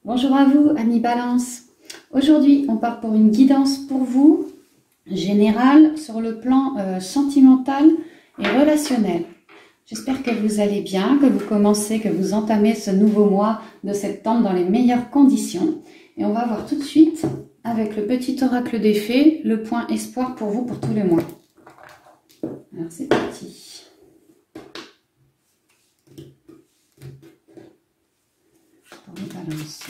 Bonjour à vous, amis Balance. Aujourd'hui, on part pour une guidance pour vous, générale, sur le plan sentimental et relationnel. J'espère que vous allez bien, que vous commencez, que vous entamez ce nouveau mois de septembre dans les meilleures conditions. Et on va voir tout de suite, avec le petit oracle des fées, le point espoir pour vous pour tout le mois. Alors c'est parti. Pour les balances.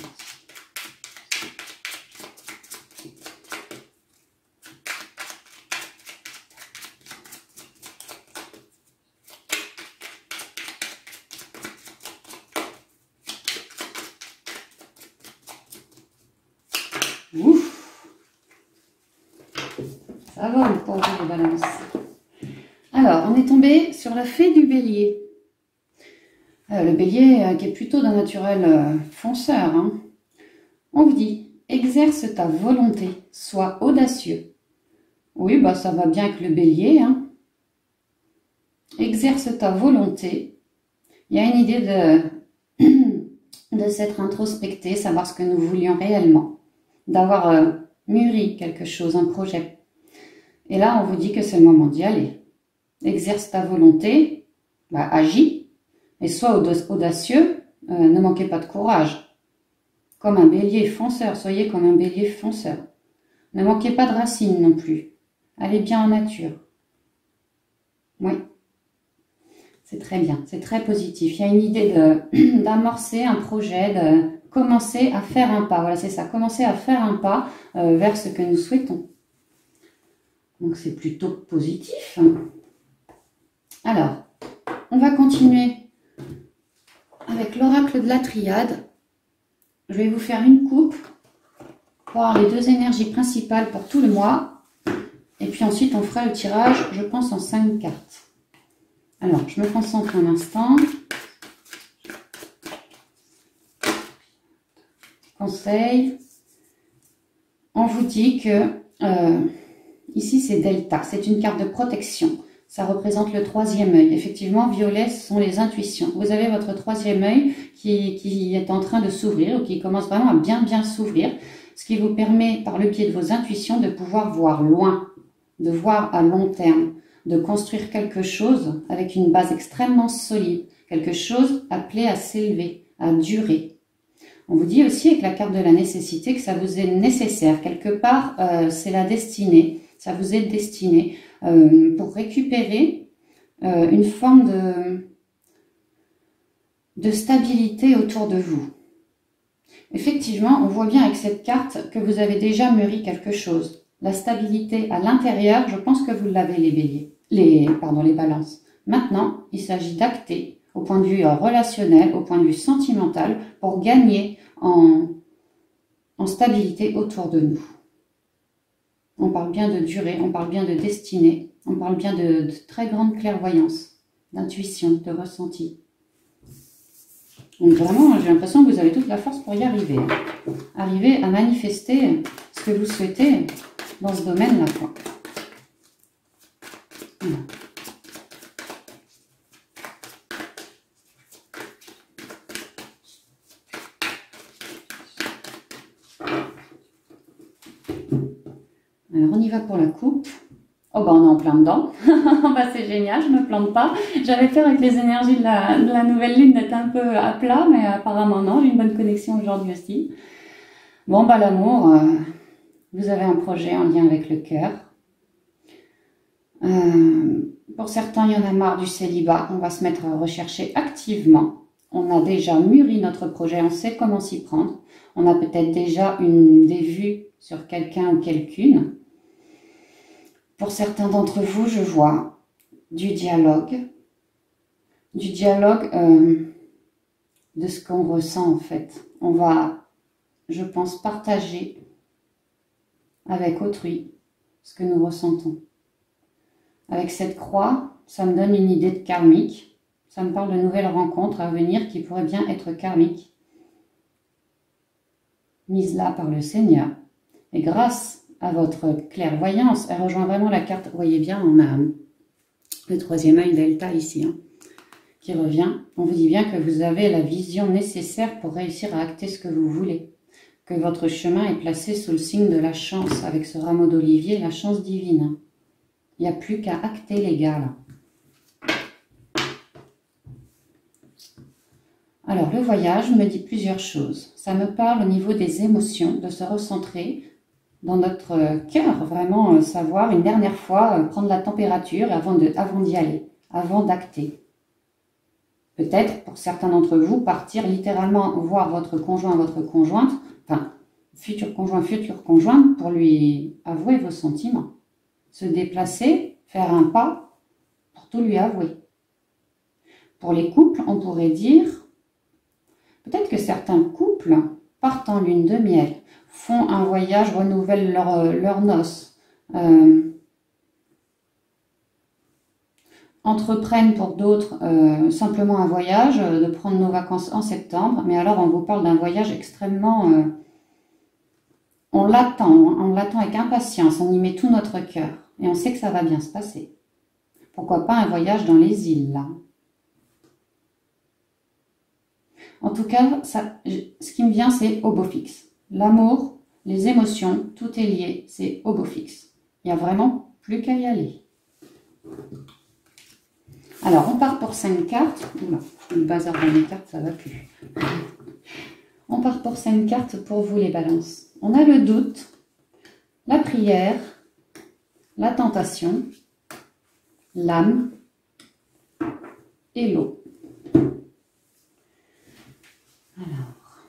Ouf, ça vole pour vous les balances. Alors, on est tombé sur la fée du bélier. Le bélier qui est plutôt d'un naturel fonceur. Hein. On vous dit, exerce ta volonté, sois audacieux. Oui, bah ça va bien avec le bélier. Hein. Exerce ta volonté. Il y a une idée de s'être introspecté, savoir ce que nous voulions réellement. D'avoir mûri quelque chose, un projet. Et là, on vous dit que c'est le moment d'y aller. Exerce ta volonté, bah, agis, et sois audacieux, ne manquez pas de courage. Comme un bélier fonceur, soyez comme un bélier fonceur. Ne manquez pas de racines non plus. Allez bien en nature. Oui, c'est très bien, c'est très positif. Il y a une idée d'amorcer un projet, de commencer à faire un pas. Voilà, c'est ça, commencer à faire un pas vers ce que nous souhaitons. Donc, c'est plutôt positif. Alors, on va continuer avec l'oracle de la triade. Je vais vous faire une coupe pour avoir les deux énergies principales pour tout le mois. Et puis ensuite, on fera le tirage, je pense, en 5 cartes. Alors, je me concentre un instant. Conseil. On vous dit que ici, c'est Delta. C'est une carte de protection. Ça représente le troisième œil. Effectivement, violet, ce sont les intuitions. Vous avez votre troisième œil qui est en train de s'ouvrir ou qui commence vraiment à bien s'ouvrir. Ce qui vous permet, par le biais de vos intuitions, de pouvoir voir loin, de voir à long terme, de construire quelque chose avec une base extrêmement solide, quelque chose appelé à s'élever, à durer. On vous dit aussi avec la carte de la nécessité que ça vous est nécessaire. Quelque part, c'est la destinée, ça vous est destiné pour récupérer une forme de stabilité autour de vous. Effectivement, on voit bien avec cette carte que vous avez déjà mûri quelque chose. La stabilité à l'intérieur, je pense que vous l'avez les béliers. Les balances. Maintenant, il s'agit d'acter au point de vue relationnel, au point de vue sentimental, pour gagner en stabilité autour de nous. On parle bien de durée, on parle bien de destinée, on parle bien de très grande clairvoyance, d'intuition, de ressenti. Donc vraiment, j'ai l'impression que vous avez toute la force pour y arriver. Arriver à manifester ce que vous souhaitez dans ce domaine-là. Voilà. Alors, on y va pour la coupe. Oh, bah, on est en plein dedans. Bah, c'est génial, je ne me plante pas. J'avais peur avec les énergies de la nouvelle lune d'être un peu à plat, mais apparemment non, j'ai une bonne connexion aujourd'hui aussi. Bon, bah, l'amour, vous avez un projet en lien avec le cœur. Pour certains, il y en a marre du célibat. On va se mettre à rechercher activement. On a déjà mûri notre projet, on sait comment s'y prendre. On a peut-être déjà des vues sur quelqu'un ou quelqu'une. Pour certains d'entre vous, je vois du dialogue de ce qu'on ressent en fait. On va, je pense, partager avec autrui ce que nous ressentons. Avec cette croix, ça me donne une idée de karmique. Ça me parle de nouvelles rencontres à venir qui pourraient bien être karmiques. Mises là par le Seigneur. Et grâce à votre clairvoyance, elle rejoint vraiment la carte. Vous voyez bien, on a le troisième œil Delta ici, hein, qui revient. On vous dit bien que vous avez la vision nécessaire pour réussir à acter ce que vous voulez. Que votre chemin est placé sous le signe de la chance, avec ce rameau d'olivier, la chance divine. Il n'y a plus qu'à acter les gars, là. Alors, le voyage me dit plusieurs choses. Ça me parle au niveau des émotions, de se recentrer dans notre cœur, vraiment savoir une dernière fois, prendre la température avant d'y aller, avant d'acter. Peut-être, pour certains d'entre vous, partir littéralement voir votre conjoint, votre conjointe, enfin, futur conjoint, future conjointe, pour lui avouer vos sentiments. Se déplacer, faire un pas, pour tout lui avouer. Pour les couples, on pourrait dire, peut-être que certains couples partent en lune de miel, font un voyage, renouvellent leurs noces, entreprennent pour d'autres simplement un voyage, de prendre nos vacances en septembre, mais alors on vous parle d'un voyage extrêmement... on l'attend avec impatience, on y met tout notre cœur, et on sait que ça va bien se passer. Pourquoi pas un voyage dans les îles, là? En tout cas, ce qui me vient, c'est au beau fixe. L'amour, les émotions, tout est lié, c'est au beau fixe. Il n'y a vraiment plus qu'à y aller. Alors, on part pour 5 cartes. Oula, le bazar dans les cartes, ça va plus. On part pour 5 cartes pour vous, les balances. On a le doute, la prière, la tentation, l'âme et l'eau. Alors,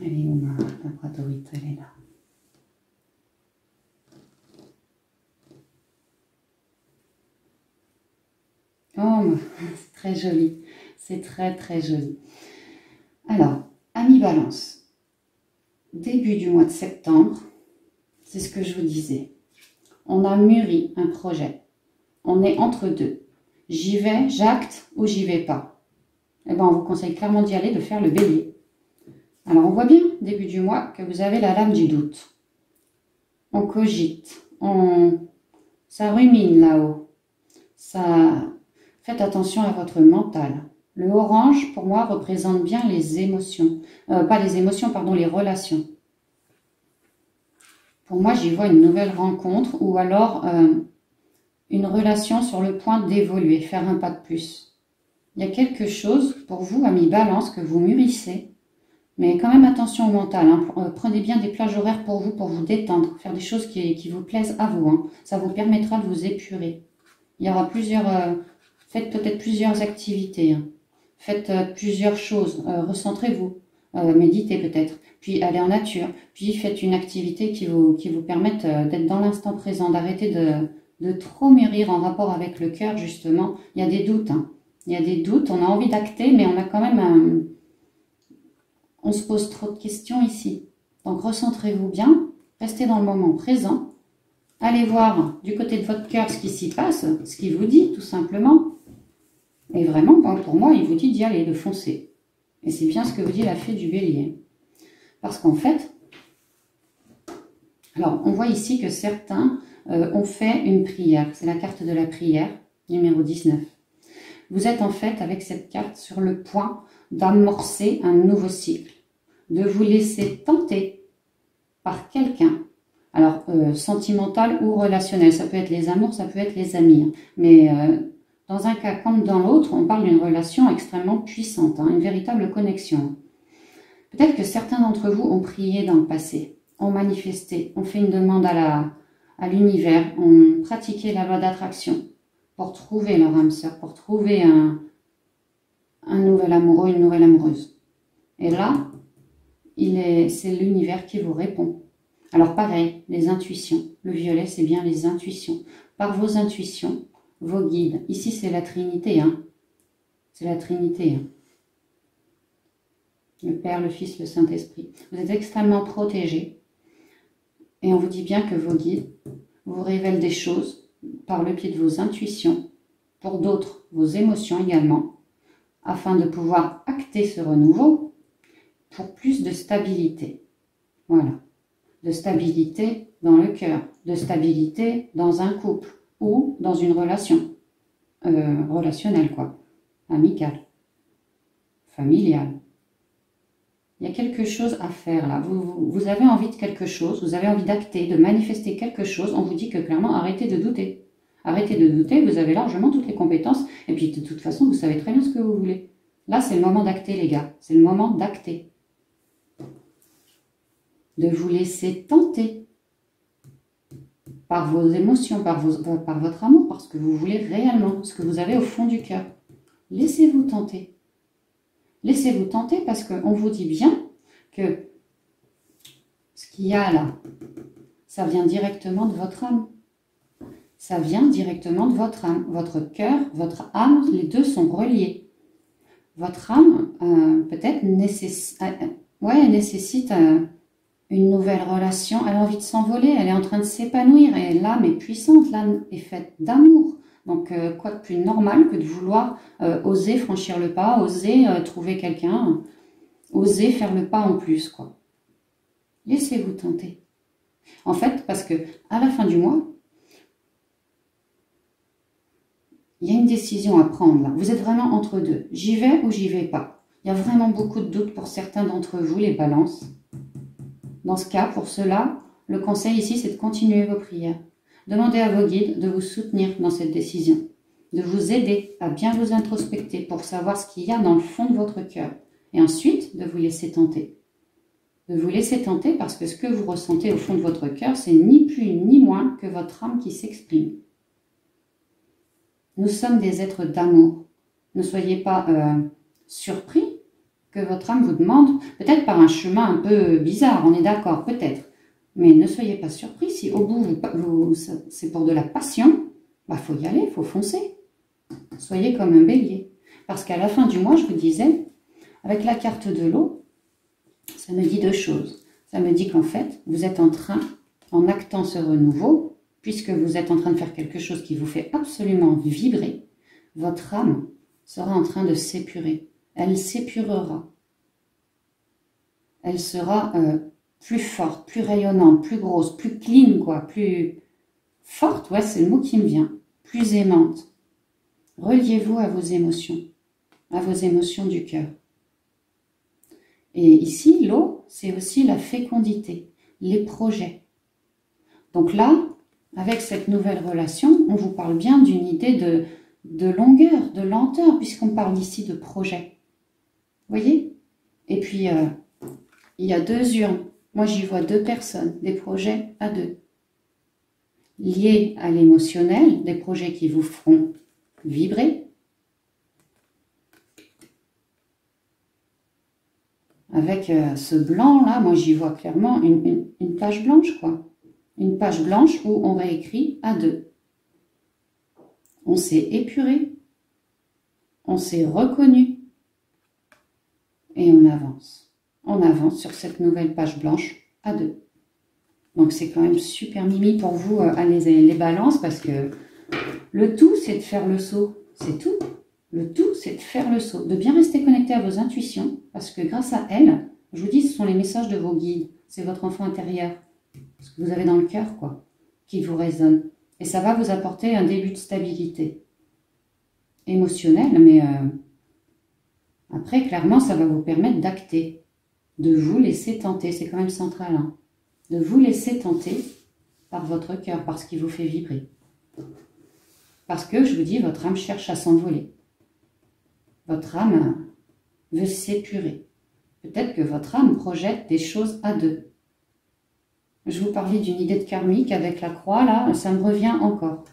elle est où ma labradorite? Elle est là. Oh, c'est très joli. C'est très très joli. Alors, amis Balance, début du mois de septembre, c'est ce que je vous disais. On a mûri un projet. On est entre deux. J'y vais, j'acte ou j'y vais pas. Eh bien, on vous conseille clairement d'y aller, de faire le bélier. Alors, on voit bien, début du mois, que vous avez la lame du doute. On cogite, ça rumine là-haut. Faites attention à votre mental. Le orange, pour moi, représente bien les émotions. Pas les émotions, pardon, les relations. Pour moi, j'y vois une nouvelle rencontre ou alors une relation sur le point d'évoluer, faire un pas de plus. Il y a quelque chose pour vous, amis Balance, que vous mûrissez. Mais quand même attention au mental. Hein. Prenez bien des plages horaires pour vous détendre. Faire des choses qui vous plaisent à vous. Hein. Ça vous permettra de vous épurer. Il y aura faites peut-être plusieurs activités. Hein. Faites plusieurs choses. Recentrez-vous. Méditez peut-être. Puis allez en nature. Puis faites une activité qui vous permette d'être dans l'instant présent. D'arrêter de trop mûrir en rapport avec le cœur, justement. Il y a des doutes. Hein. Il y a des doutes. On a envie d'acter, mais on a quand même on se pose trop de questions ici. Donc recentrez-vous bien. Restez dans le moment présent. Allez voir du côté de votre cœur ce qui s'y passe, ce qu'il vous dit, tout simplement. Et vraiment, pour moi, il vous dit d'y aller, de foncer. Et c'est bien ce que vous dit la fée du bélier. Parce qu'en fait, alors on voit ici que certains ont fait une prière. C'est la carte de la prière, numéro 19. Vous êtes en fait, avec cette carte, sur le point d'amorcer un nouveau cycle. De vous laisser tenter par quelqu'un. Alors, sentimental ou relationnel. Ça peut être les amours, ça peut être les amis. Hein. Mais dans un cas comme dans l'autre, on parle d'une relation extrêmement puissante. Hein, une véritable connexion. Peut-être que certains d'entre vous ont prié dans le passé. Ont manifesté. Ont fait une demande à l'univers. Ont pratiqué la loi d'attraction. Pour trouver leur âme sœur. Pour trouver un nouvel amoureux, une nouvelle amoureuse. Et là, c'est l'univers qui vous répond. Alors pareil, les intuitions. Le violet, c'est bien les intuitions. Par vos intuitions, vos guides. Ici, c'est la Trinité. Hein. C'est la Trinité. Hein. Le Père, le Fils, le Saint-Esprit. Vous êtes extrêmement protégés. Et on vous dit bien que vos guides vous révèlent des choses par le biais de vos intuitions. Pour d'autres, vos émotions également. Afin de pouvoir acter ce renouveau pour plus de stabilité. Voilà. De stabilité dans le cœur, de stabilité dans un couple ou dans une relation relationnelle, quoi, amicale. familial. Il y a quelque chose à faire là. Vous avez envie de quelque chose, vous avez envie d'acter, de manifester quelque chose. On vous dit que clairement, arrêtez de douter. Arrêtez de douter, vous avez largement toutes les compétences. Et puis de toute façon, vous savez très bien ce que vous voulez. Là, c'est le moment d'acter, les gars. C'est le moment d'acter. De vous laisser tenter par vos émotions, par votre amour, par ce que vous voulez réellement, ce que vous avez au fond du cœur. Laissez-vous tenter. Laissez-vous tenter parce qu'on vous dit bien que ce qu'il y a là, ça vient directement de votre âme. Ça vient directement de votre âme. Votre cœur, votre âme, les deux sont reliés. Votre âme, peut-être, nécessite une nouvelle relation. Elle a envie de s'envoler, elle est en train de s'épanouir. Et l'âme est puissante, l'âme est faite d'amour. Donc, quoi de plus normal que de vouloir oser franchir le pas, oser trouver quelqu'un, oser faire le pas en plus, quoi. Laissez-vous tenter. En fait, parce que à la fin du mois, il y a une décision à prendre là. Vous êtes vraiment entre deux. J'y vais ou j'y vais pas. Il y a vraiment beaucoup de doutes pour certains d'entre vous, les balances. Dans ce cas, pour cela, le conseil ici, c'est de continuer vos prières. Demandez à vos guides de vous soutenir dans cette décision, de vous aider à bien vous introspecter pour savoir ce qu'il y a dans le fond de votre cœur. Et ensuite, de vous laisser tenter. De vous laisser tenter parce que ce que vous ressentez au fond de votre cœur, c'est ni plus ni moins que votre âme qui s'exprime. Nous sommes des êtres d'amour. Ne soyez pas surpris que votre âme vous demande, peut-être par un chemin un peu bizarre, on est d'accord, peut-être. Mais ne soyez pas surpris si au bout, c'est pour de la passion, bah faut y aller, il faut foncer. Soyez comme un bélier. Parce qu'à la fin du mois, je vous disais, avec la carte de l'eau, ça me dit deux choses. Ça me dit qu'en fait, vous êtes en train, en actant ce renouveau, puisque vous êtes en train de faire quelque chose qui vous fait absolument vibrer, votre âme sera en train de s'épurer. Elle s'épurera. Elle sera plus forte, plus rayonnante, plus grosse, plus clean, quoi, plus forte, ouais, c'est le mot qui me vient, plus aimante. Reliez-vous à vos émotions du cœur. Et ici, l'eau, c'est aussi la fécondité, les projets. Donc là, avec cette nouvelle relation, on vous parle bien d'une idée de longueur, de lenteur, puisqu'on parle ici de projet. Vous voyez? Et puis, il y a deux urnes. Moi, j'y vois deux personnes, des projets à deux. Liés à l'émotionnel, des projets qui vous feront vibrer. Avec ce blanc-là, moi, j'y vois clairement une page blanche, quoi. Une page blanche où on réécrit à deux. On s'est épuré, on s'est reconnu et on avance. On avance sur cette nouvelle page blanche à deux. Donc c'est quand même super mimi pour vous les balances parce que le tout c'est de faire le saut, c'est tout. Le tout c'est de faire le saut, de bien rester connecté à vos intuitions parce que grâce à elles, je vous dis ce sont les messages de vos guides, c'est votre enfant intérieur, ce que vous avez dans le cœur quoi, qui vous résonne. Et ça va vous apporter un début de stabilité émotionnelle, mais après clairement ça va vous permettre d'acter. De vous laisser tenter, c'est quand même central, hein, de vous laisser tenter par votre cœur, par ce qui vous fait vibrer. Parce que, je vous dis, votre âme cherche à s'envoler. Votre âme veut s'épurer. Peut-être que votre âme projette des choses à deux. Je vous parlais d'une idée de karmique avec la croix, là, ça me revient encore.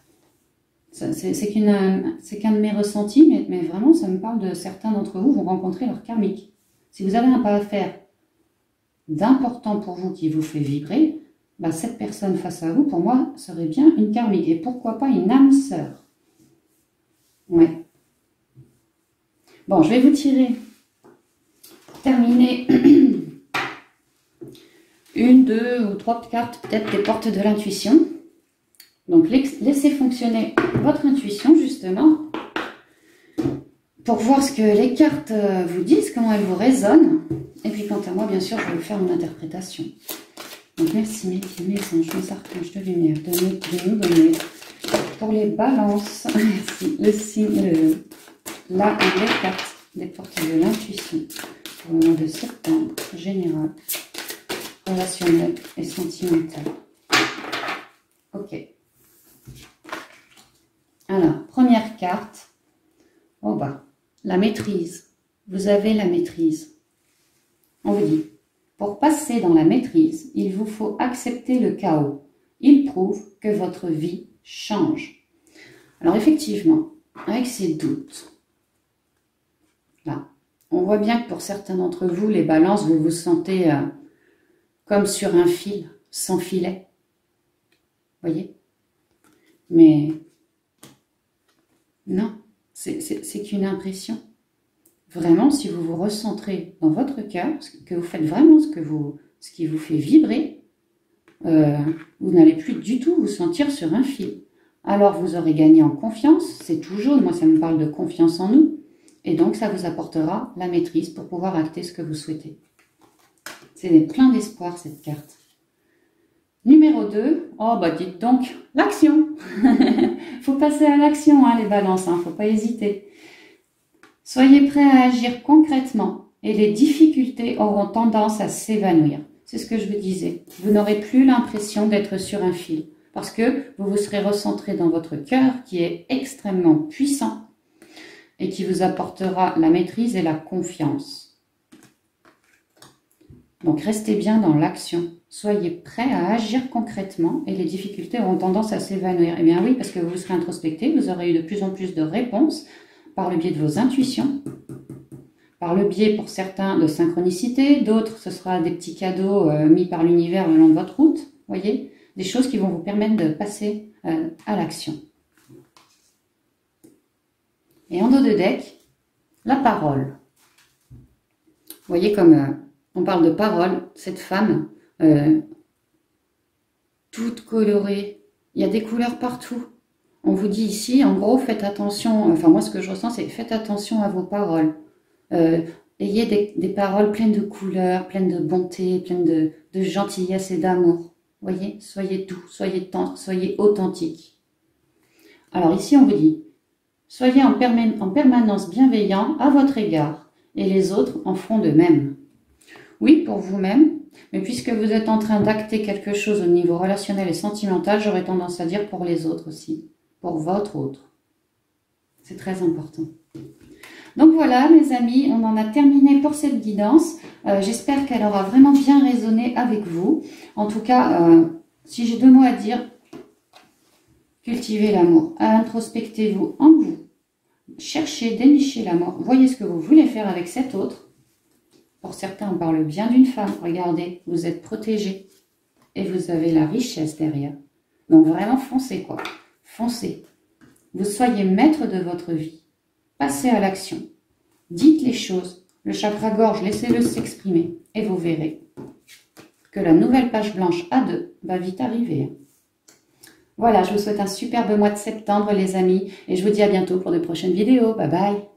C'est qu'un de mes ressentis, mais vraiment, ça me parle de certains d'entre vous vont rencontrer leur karmique. Si vous avez un pas à faire d'important pour vous qui vous fait vibrer, bah cette personne face à vous, pour moi, serait bien une karmique. Et pourquoi pas une âme sœur. Ouais. Bon, je vais vous tirer, terminer, une, deux ou trois cartes, peut-être des portes de l'intuition. Donc, laissez fonctionner votre intuition, justement, pour voir ce que les cartes vous disent, comment elles vous résonnent. Et puis, quant à moi, bien sûr, je vais vous faire mon interprétation. Donc, merci mes guides, mes anges, mes archanges de lumière, de nous donner pour les balances. Merci. Le signe, là, et les cartes. des portes de l'intuition pour le mois de septembre, général, relationnel et sentimental. Ok. Alors, première carte. Oh bah, la maîtrise. Vous avez la maîtrise. On vous dit, pour passer dans la maîtrise, il vous faut accepter le chaos. Il prouve que votre vie change. Alors effectivement, avec ces doutes, là, on voit bien que pour certains d'entre vous, les balances, vous vous sentez comme sur un fil, sans filet. Voyez? Mais non, c'est qu'une impression. Vraiment, si vous vous recentrez dans votre cœur, que vous faites vraiment ce qui vous fait vibrer, vous n'allez plus du tout vous sentir sur un fil. Alors vous aurez gagné en confiance, c'est tout jaune, moi ça me parle de confiance en nous, et donc ça vous apportera la maîtrise pour pouvoir acter ce que vous souhaitez. C'est plein d'espoir cette carte. Numéro 2, oh bah dites donc, l'action. Faut passer à l'action hein, les balances, faut pas hésiter. Soyez prêts à agir concrètement et les difficultés auront tendance à s'évanouir. C'est ce que je vous disais. Vous n'aurez plus l'impression d'être sur un fil parce que vous vous serez recentré dans votre cœur qui est extrêmement puissant et qui vous apportera la maîtrise et la confiance. Donc restez bien dans l'action. Soyez prêts à agir concrètement et les difficultés auront tendance à s'évanouir. Eh bien oui, parce que vous serez introspecté, vous aurez eu de plus en plus de réponses par le biais de vos intuitions, par le biais pour certains de synchronicité, d'autres ce sera des petits cadeaux mis par l'univers le long de votre route, voyez, des choses qui vont vous permettre de passer à l'action. Et en dos de deck, la parole. Vous voyez comme on parle de parole, cette femme, toute colorée, il y a des couleurs partout. On vous dit ici, en gros, faites attention, enfin moi ce que je ressens c'est faites attention à vos paroles. Ayez des paroles pleines de couleurs, pleines de bonté, pleines de gentillesse et d'amour. Voyez, soyez doux, soyez tendre, soyez authentique. Alors ici on vous dit, soyez en permanence bienveillant à votre égard et les autres en feront de même. Oui, pour vous-même, mais puisque vous êtes en train d'acter quelque chose au niveau relationnel et sentimental, j'aurais tendance à dire pour les autres aussi. Pour votre autre. C'est très important. Donc voilà mes amis, on en a terminé pour cette guidance. J'espère qu'elle aura vraiment bien résonné avec vous. En tout cas, si j'ai deux mots à dire, cultivez l'amour. Introspectez-vous en vous. Cherchez, dénichez l'amour. Voyez ce que vous voulez faire avec cet autre. Pour certains, on parle bien d'une femme. Regardez, vous êtes protégés. Et vous avez la richesse derrière. Donc vraiment foncez quoi. Foncez. Vous soyez maître de votre vie. Passez à l'action. Dites les choses. Le chakra-gorge, laissez-le s'exprimer. Et vous verrez que la nouvelle page blanche A2 va vite arriver. Voilà, je vous souhaite un superbe mois de septembre les amis. Et je vous dis à bientôt pour de prochaines vidéos. Bye bye.